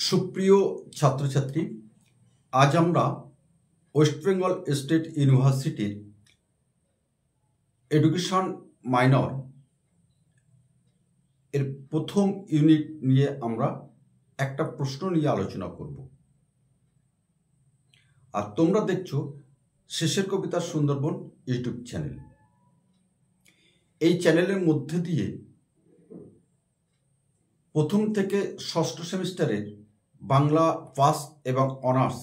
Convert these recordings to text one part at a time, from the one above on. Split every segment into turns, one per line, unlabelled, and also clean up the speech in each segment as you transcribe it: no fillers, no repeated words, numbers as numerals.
সুপ্রিয় ছাত্রছাত্রী, আজ আমরা ওয়েস্ট বেঙ্গল স্টেট ইউনিভার্সিটির এডুকেশন মাইনর এর প্রথম ইউনিট নিয়ে আমরা একটা প্রশ্ন নিয়ে আলোচনা করব। আর তোমরা দেখছো শেষের কবিতা সুন্দরবন ইউটিউব চ্যানেল। এই চ্যানেলের মধ্যে দিয়ে প্রথম থেকে ষষ্ঠ সেমিস্টারের বাংলা ফার্স্ট এবং অনার্স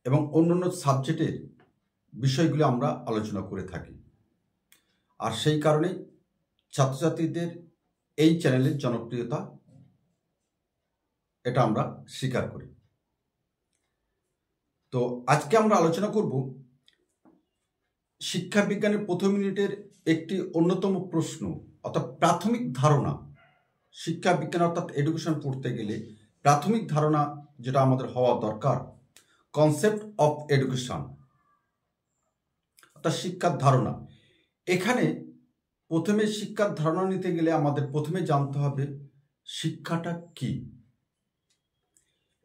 এবং অন্যান্য সাবজেক্টের বিষয়গুলি আমরা আলোচনা করে থাকি। আর সেই কারণে ছাত্রছাত্রীদের এই চ্যানেলের জনপ্রিয়তা এটা আমরা স্বীকার করি। তো আজকে আমরা আলোচনা করব শিক্ষা বিজ্ঞানের প্রথম ইউনিটের একটি অন্যতম প্রশ্ন, অর্থাৎ প্রাথমিক ধারণা। শিক্ষা বিজ্ঞান অর্থাৎ এডুকেশন পড়তে গেলে প্রাথমিক ধারণা যেটা আমাদের হওয়া দরকার, কনসেপ্ট অফ এডুকেশন অর্থাৎ শিক্ষার ধারণা। এখানে প্রথমে শিক্ষার ধারণা নিতে গেলে আমাদের প্রথমে জানতে হবে শিক্ষাটা কি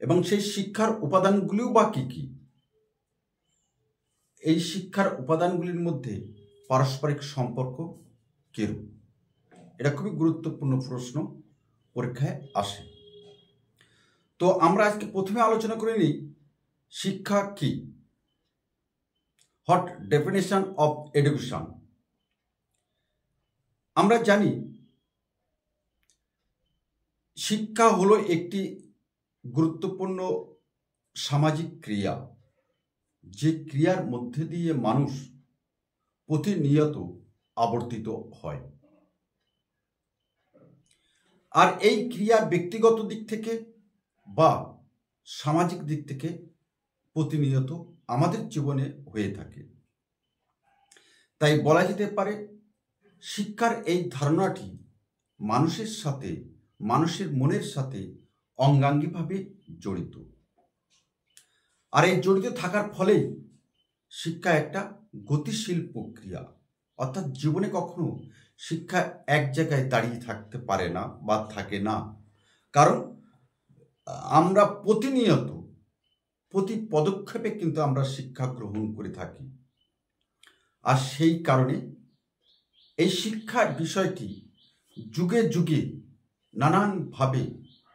এবং সেই শিক্ষার উপাদানগুলিও বা কি কি। এই শিক্ষার উপাদানগুলির মধ্যে পারস্পরিক সম্পর্ক কিরূপ, এটা খুবই গুরুত্বপূর্ণ প্রশ্ন, পরীক্ষায় আসে। তো আমরা আজকে প্রথমে আলোচনা করে নিই শিক্ষা কি। What definition of education. আমরা জানি শিক্ষা হলো একটি গুরুত্বপূর্ণ সামাজিক ক্রিয়া, যে ক্রিয়ার মধ্যে দিয়ে মানুষ প্রতিনিয়ত আবর্তিত হয়। আর এই ক্রিয়া ব্যক্তিগত দিক থেকে বা সামাজিক দিক থেকে প্রতিনিয়ত আমাদের জীবনে হয়ে থাকে। তাই বলা যেতে পারে শিক্ষার এই ধারণাটি মানুষের সাথে, মানুষের মনের সাথে অঙ্গাঙ্গিভাবে জড়িত। আর এই জড়িত থাকার ফলেই শিক্ষা একটা গতিশীল প্রক্রিয়া, অর্থাৎ জীবনে কখনো শিক্ষা এক জায়গায় দাঁড়িয়ে থাকতে পারে না বা থাকে না, কারণ আমরা প্রতিনিয়ত প্রতি পদক্ষেপে কিন্তু আমরা শিক্ষা গ্রহণ করে থাকি। আর সেই কারণে এই শিক্ষার বিষয়টি যুগে যুগে নানানভাবে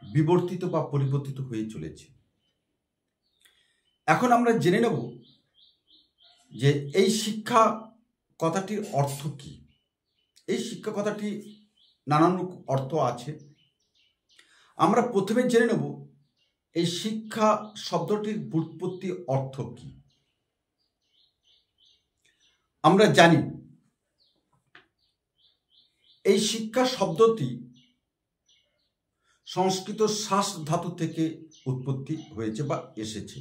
বিবর্তিত বা পরিবর্তিত হয়ে চলেছে। এখন আমরা জেনে নেব যে এই শিক্ষা কথাটির অর্থ কি। এই শিক্ষা কথাটি নানান অর্থ আছে। আমরা প্রথমে জেনে নেব এই শিক্ষা শব্দটির ব্যুৎপত্তি অর্থ কি। আমরা জানি এই শিক্ষা শব্দটি সংস্কৃত শাস ধাতু থেকে উৎপত্তি হয়েছে বা এসেছে।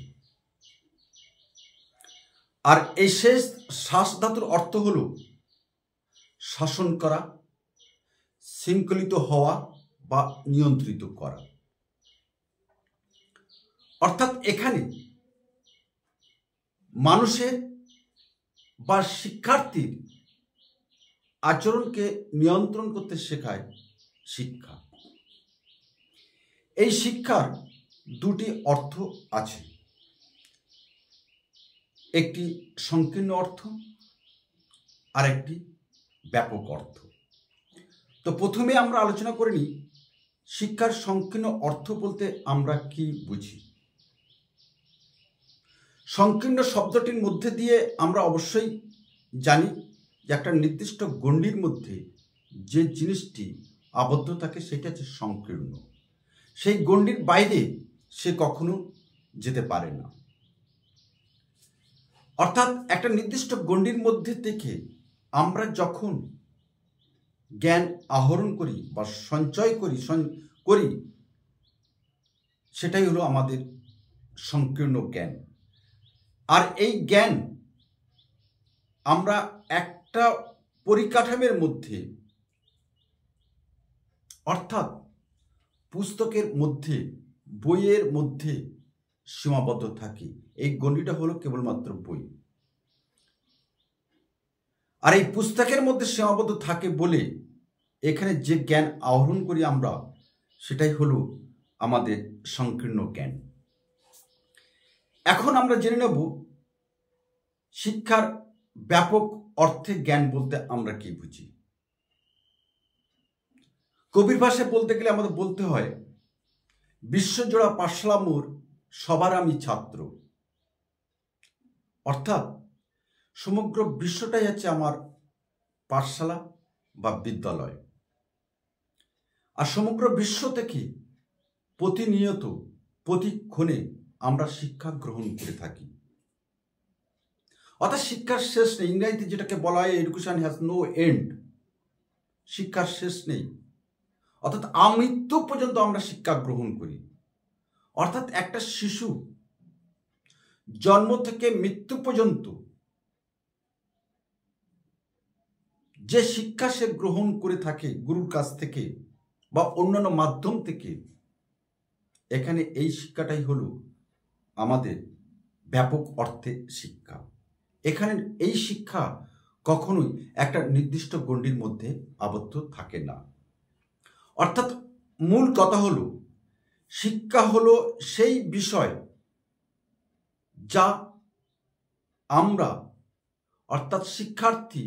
আর এই শেষ শাস ধাতুর অর্থ হল শাসন করা, শৃঙ্খলিত হওয়া বা নিয়ন্ত্রিত করা। অর্থাৎ এখানে মানুষের বা শিক্ষার্থীর আচরণকে নিয়ন্ত্রণ করতে শেখায় শিক্ষা। এই শিক্ষার দুটি অর্থ আছে, একটি সংকীর্ণ অর্থ আর একটি ব্যাপক অর্থ। তো প্রথমে আমরা আলোচনা করে নিই শিক্ষার সংকীর্ণ অর্থ বলতে আমরা কি বুঝি। সংকীর্ণ শব্দটির মধ্যে দিয়ে আমরা অবশ্যই জানি যে একটা নির্দিষ্ট গণ্ডির মধ্যে যে জিনিসটি আবদ্ধ থাকে সেটা হচ্ছে সংকীর্ণ। সেই গণ্ডির বাইরে সে কখনো যেতে পারে না। অর্থাৎ একটা নির্দিষ্ট গণ্ডির মধ্যে থেকে আমরা যখন জ্ঞান আহরণ করি বা সঞ্চয় করি সেটাই হলো আমাদের সংকীর্ণ জ্ঞান। আর এই জ্ঞান আমরা একটা পরিকাঠামোর মধ্যে, অর্থাৎ পুস্তকের মধ্যে, বইয়ের মধ্যে সীমাবদ্ধ থাকি। এই গণ্ডিটা হলো কেবলমাত্র বই। আর এই পুস্তকের মধ্যে সীমাবদ্ধ থাকে বলে এখানে যে জ্ঞান আহরণ করি আমরা, সেটাই হলো আমাদের সংকীর্ণ জ্ঞান। এখন আমরা জেনে নেব শিক্ষার ব্যাপক অর্থে জ্ঞান বলতে আমরা কি বুঝি। কবির ভাষায় বলতে গেলে আমাদের বলতে হয়, বিশ্বজোড়া পাঠশালা মোর, সবার আমি ছাত্র। অর্থাৎ সমগ্র বিশ্বটাই হচ্ছে আমার পাঠশালা বা বিদ্যালয়। আর সমগ্র বিশ্ব থেকে প্রতিনিয়ত প্রতিক্ষণে আমরা শিক্ষা গ্রহণ করে থাকি। অর্থাৎ শিক্ষার শেষ নেই। ইংরেজিতে যেটাকে বলা হয় এডুকেশন হ্যাজ নো এন্ড, শিক্ষার শেষ নেই। অর্থাৎ আমৃত্যু পর্যন্ত আমরা শিক্ষা গ্রহণ করি। অর্থাৎ একটা শিশু জন্ম থেকে মৃত্যু পর্যন্ত যে শিক্ষা সে গ্রহণ করে থাকে গুরুর কাছ থেকে বা অন্যান্য মাধ্যম থেকে, এখানে এই শিক্ষাটাই হলো আমাদের ব্যাপক অর্থে শিক্ষা। এখানে এই শিক্ষা কখনোই একটা নির্দিষ্ট গণ্ডির মধ্যে আবদ্ধ থাকে না। অর্থাৎ মূল কথা হলো, শিক্ষা হলো সেই বিষয় যা আমরা অর্থাৎ শিক্ষার্থী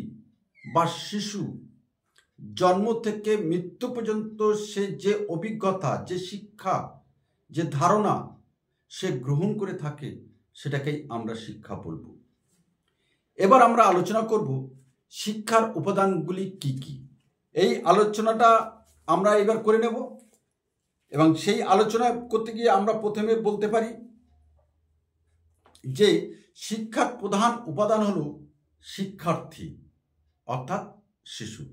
বা শিশু জন্ম থেকে মৃত্যু পর্যন্ত সে যে অভিজ্ঞতা, যে শিক্ষা, যে ধারণা সে গ্রহণ করে থাকে, সেটাকেই আমরা শিক্ষা বলবো। এবার আমরা আলোচনা করব শিক্ষার উপাদানগুলি কি কি। এই আলোচনাটা আমরা এবার করে নেব এবং সেই আলোচনা করতে গিয়ে আমরা প্রথমে বলতে পারি যে শিক্ষার প্রধান উপাদান হলো শিক্ষার্থী অর্থাৎ শিশু।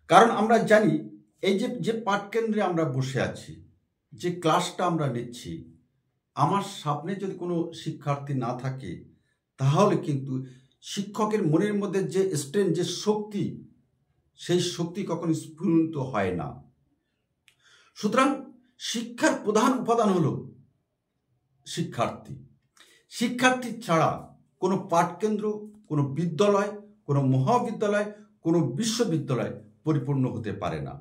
কারণ আমরা জানি এই যে পাঠকেন্দ্রে আমরা বসে আছি, যে ক্লাসটা আমরা নিচ্ছি, আমার সামনে যদি কোনো শিক্ষার্থী না থাকে তাহলে কিন্তু শিক্ষকের মনের মধ্যে যে স্ট্রেন, যে শক্তি, সেই শক্তি কখনো স্ফুরিত হয় না। সুতরাং শিক্ষার প্রধান উপাদান হলো শিক্ষার্থী। শিক্ষার্থী ছাড়া কোনো পাঠকেন্দ্র, কোনো বিদ্যালয়, কোনো মহাবিদ্যালয়, কোনো বিশ্ববিদ্যালয় পরিপূর্ণ হতে পারে না।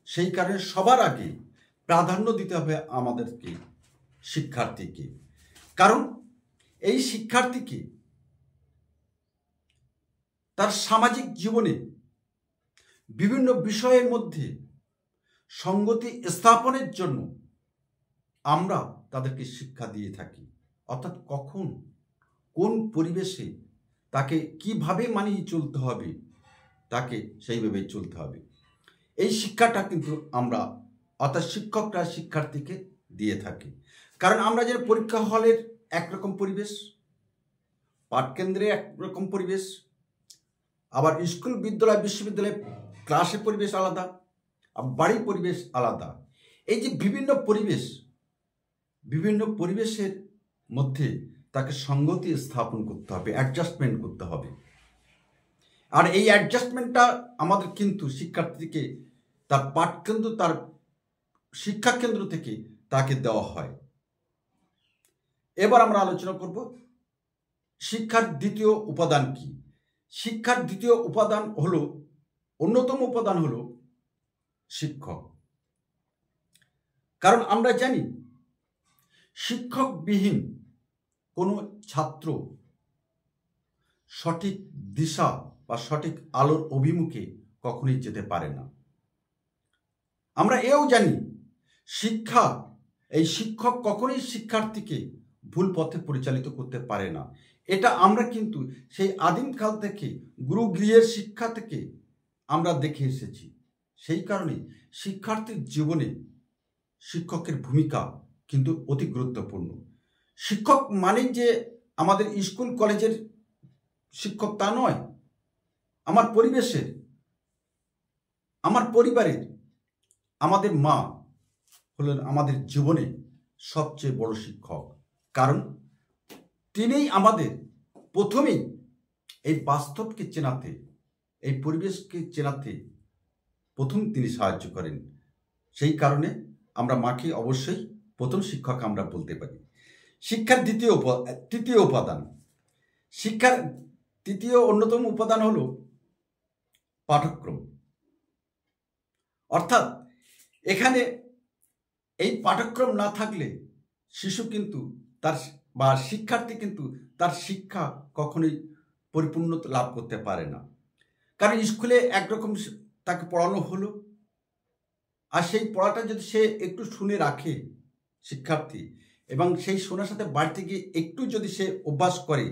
সেই কারণে সবার আগে প্রাধান্য দিতে হবে আমাদেরকে শিক্ষার্থীকে। কারণ এই শিক্ষার্থীকে তার সামাজিক জীবনে বিভিন্ন বিষয়ের মধ্যে সঙ্গতি স্থাপনের জন্য আমরা তাদেরকে শিক্ষা দিয়ে থাকি। অর্থাৎ কখন কোন পরিবেশে তাকে কিভাবে মানিয়ে চলতে হবে, তাকে সেইভাবেই চলতে হবে। এই শিক্ষাটা কিন্তু আমরা অর্থাৎ শিক্ষকরা শিক্ষার্থীকে দিয়ে থাকি। কারণ আমরা যে পরীক্ষা হলের একরকম পরিবেশ, পাঠকেন্দ্রে একরকম পরিবেশ, আবার স্কুল, বিদ্যালয়, বিশ্ববিদ্যালয়ে ক্লাসের পরিবেশ আলাদা, বাড়ির পরিবেশ আলাদা। এই যে বিভিন্ন পরিবেশের মধ্যে তাকে সঙ্গতি স্থাপন করতে হবে, অ্যাডজাস্টমেন্ট করতে হবে। আর এই অ্যাডজাস্টমেন্টটা আমাদের কিন্তু শিক্ষার্থীকে তার পাঠকেন্দ্র, তার শিক্ষা কেন্দ্র থেকে তাকে দেওয়া হয়। এবার আমরা আলোচনা করব শিক্ষার দ্বিতীয় উপাদান কি। শিক্ষার দ্বিতীয় উপাদান হলো, অন্যতম উপাদান হলো শিক্ষক। কারণ আমরা জানি শিক্ষকবিহীন কোনো ছাত্র সঠিক দিশা বা সঠিক আলোর অভিমুখে কখনোই যেতে পারে না। আমরা এও জানি এই শিক্ষক কখনোই শিক্ষার্থীকে ভুল পথে পরিচালিত করতে পারে না। এটা আমরা কিন্তু সেই আদিমকাল থেকে গুরুগৃহের শিক্ষা থেকে আমরা দেখে এসেছি। সেই কারণে শিক্ষার্থীর জীবনে শিক্ষকের ভূমিকা কিন্তু অতি গুরুত্বপূর্ণ। শিক্ষক মানেই যে আমাদের স্কুল কলেজের শিক্ষক তা নয়। আমার পরিবেশের, আমার পরিবারের, আমাদের মা হলেন আমাদের জীবনে সবচেয়ে বড় শিক্ষক। কারণ তিনিই আমাদের প্রথমেই এই বাস্তবকে চেনাতে, এই পরিবেশকে চেনাতে প্রথম তিনি সাহায্য করেন। সেই কারণে আমরা মাকে অবশ্যই প্রথম শিক্ষক আমরা বলতে পারি। শিক্ষার তৃতীয় উপাদান, শিক্ষার তৃতীয় অন্যতম উপাদান হলো পাঠ্যক্রম। অর্থাৎ এখানে এই পাঠ্যক্রম না থাকলে শিশু কিন্তু তার বা শিক্ষার্থী কিন্তু তার শিক্ষা কখনোই পরিপূর্ণতা লাভ করতে পারে না। কারণ স্কুলে একরকম তাকে পড়ানো হলো, আর সেই পড়াটা যদি সে একটু শুনে রাখে শিক্ষার্থী, এবং সেই শোনার সাথে বাড়িতে গিয়ে একটু যদি সে অভ্যাস করে,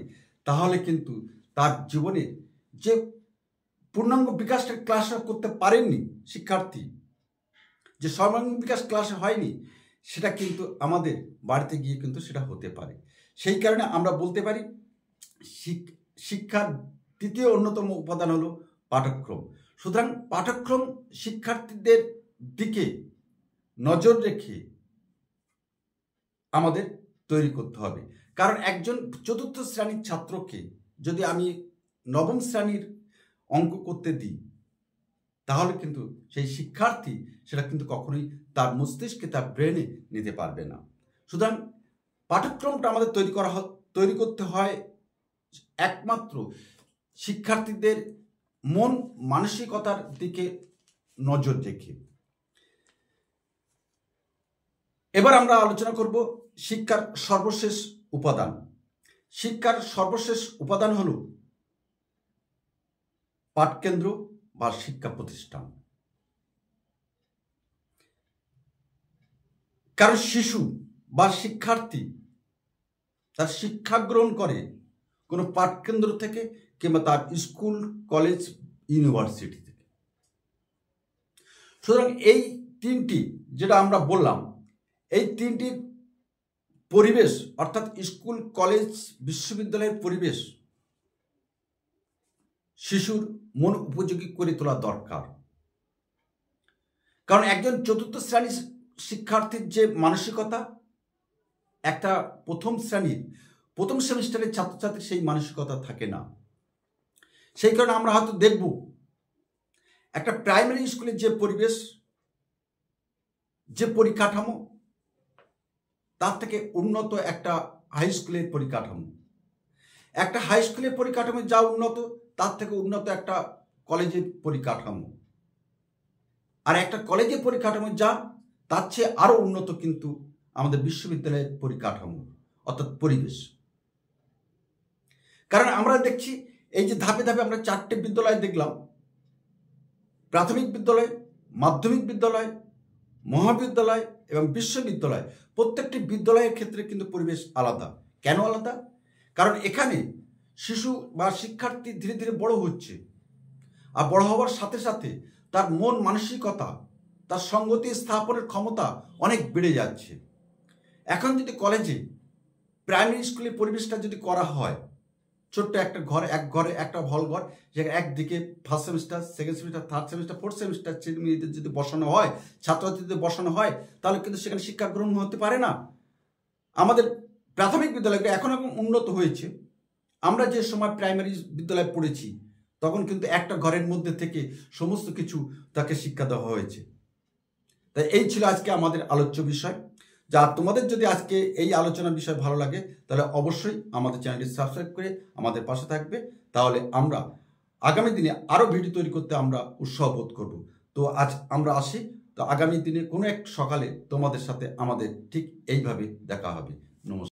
তাহলে কিন্তু তার জীবনে যে পূর্ণাঙ্গ বিকাশটা ক্লাসে করতে পারেননি শিক্ষার্থী, যে সর্বাঙ্গীন বিকাশ ক্লাসে হয়নি, সেটা কিন্তু আমাদের বাড়িতে গিয়ে কিন্তু সেটা হতে পারে। সেই কারণে আমরা বলতে পারি শিক্ষার তৃতীয় অন্যতম উপাদান হলো পাঠ্যক্রম। সুতরাং পাঠ্যক্রম শিক্ষার্থীদের দিকে নজর রেখে আমাদের তৈরি করতে হবে। কারণ একজন চতুর্থ শ্রেণীর ছাত্রকে যদি আমি নবম শ্রেণীর অঙ্ক করতে দিই, তাহলে কিন্তু সেই শিক্ষার্থী সেটা কিন্তু কখনোই তার মস্তিষ্কে, তার ব্রেনে নিতে পারবে না। সুতরাং পাঠ্যক্রমটা আমাদের তৈরি করতে হয় একমাত্র শিক্ষার্থীদের মন মানসিকতার দিকে নজর রেখে। এবার আমরা আলোচনা করব শিক্ষার সর্বশেষ উপাদান। শিক্ষার সর্বশেষ উপাদান হল পাঠকেন্দ্র বা শিক্ষা প্রতিষ্ঠান। কারণ শিশু বা শিক্ষার্থী তার শিক্ষা গ্রহণ করে কোনো পাঠকেন্দ্র থেকে কিংবা তার স্কুল, কলেজ, ইউনিভার্সিটি থেকে। সুতরাং এই তিনটি যেটা আমরা বললাম, এই তিনটির পরিবেশ অর্থাৎ স্কুল, কলেজ, বিশ্ববিদ্যালয়ের পরিবেশ শিশুর মন উপযোগী করে তোলা দরকার। কারণ একজন চতুর্থ শ্রেণীর শিক্ষার্থীর যে মানসিকতা, একটা প্রথম সেমিস্টারের ছাত্রছাত্রীর সেই মানসিকতা থাকে না। সেই কারণে আমরা হয়তো দেখব একটা প্রাইমারি স্কুলের যে পরিবেশ, যে পরিকাঠামো, তার থেকে উন্নত একটা হাই স্কুলের পরিকাঠামো। একটা হাই স্কুলের পরিকাঠামো যা উন্নত, তার থেকে উন্নত একটা কলেজের পরিকাঠামো। আর একটা কলেজের পরিকাঠামো যা, তার চেয়ে আরও উন্নত কিন্তু আমাদের বিশ্ববিদ্যালয়ের পরিকাঠামো অর্থাৎ পরিবেশ। কারণ আমরা দেখছি এই যে ধাপে ধাপে আমরা 4টে বিদ্যালয় দেখলাম, প্রাথমিক বিদ্যালয়, মাধ্যমিক বিদ্যালয়, মহাবিদ্যালয় এবং বিশ্ববিদ্যালয়। প্রত্যেকটি বিদ্যালয়ের ক্ষেত্রে কিন্তু পরিবেশ আলাদা। কেন আলাদা? কারণ এখানে শিশু বা শিক্ষার্থী ধীরে ধীরে বড় হচ্ছে, আর বড় হওয়ার সাথে সাথে তার মন মানসিকতা, তার সঙ্গতি স্থাপনের ক্ষমতা অনেক বেড়ে যাচ্ছে। এখন যদি কলেজে প্রাইমারি স্কুলের পরিবেশটা যদি করা হয়, ছোট্ট একটা ঘর, এক ঘরে একটা হল ঘর, যেখানে একদিকে first semester, second semester, third semester, fourth semester ছেলেমেয়েদের যদি বসানো হয়, ছাত্রছাত্রীদের বসানো হয়, তাহলে কিন্তু সেখানে শিক্ষা গ্রহণ হতে পারে না। আমাদের প্রাথমিক বিদ্যালয়গুলো এখন উন্নত হয়েছে। আমরা যে সময় প্রাইমারি বিদ্যালয়ে পড়েছি, তখন কিন্তু একটা ঘরের মধ্যে থেকে সমস্ত কিছু তাকে শিক্ষা দেওয়া হয়েছে। তাই এই ছিল আজকে আমাদের আলোচ্য বিষয়। যা তোমাদের যদি আজকে এই আলোচনার বিষয় ভালো লাগে, তাহলে অবশ্যই আমাদের চ্যানেলটি সাবস্ক্রাইব করে আমাদের পাশে থাকবে। তাহলে আমরা আগামী দিনে আরও ভিডিও তৈরি করতে আমরা উৎসাহ বোধ করব। তো আজ আমরা আসি। তো আগামী দিনে কোনো এক সকালে তোমাদের সাথে আমাদের ঠিক এইভাবে দেখা হবে। নমস্কার।